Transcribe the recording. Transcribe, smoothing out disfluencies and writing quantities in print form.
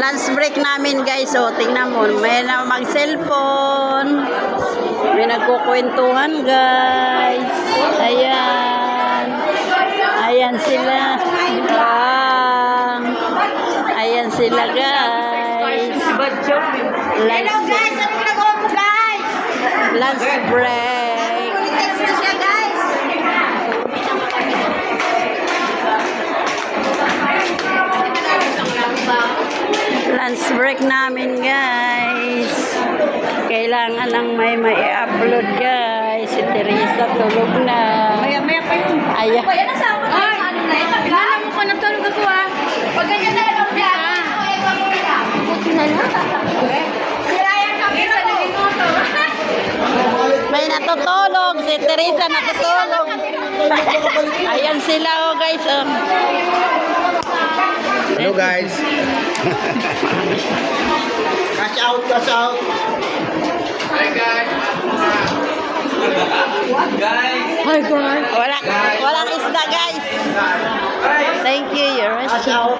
Lunch break namin guys. O, tingnan mo. May na mag-cellphone. May nagkukwentuhan guys. Ayan. Ayan sila. Ayan sila guys. Lunch break. Lunch break namin guys. Kailangan lang may upload guys. Si Teresa tulog na. Ayan. Ayan na sa ako. Alam mo ko natulog ako ah. Pag ganyan na lang niya. Buti na lang. Sirayan kami sa naging moto. May natutulog. Si Teresa natutulog. Ayan sila oh guys. Oh. Hello guys. Cash out, cash out. Hi guys. Walang isda guys. Thank you. You're Cash out.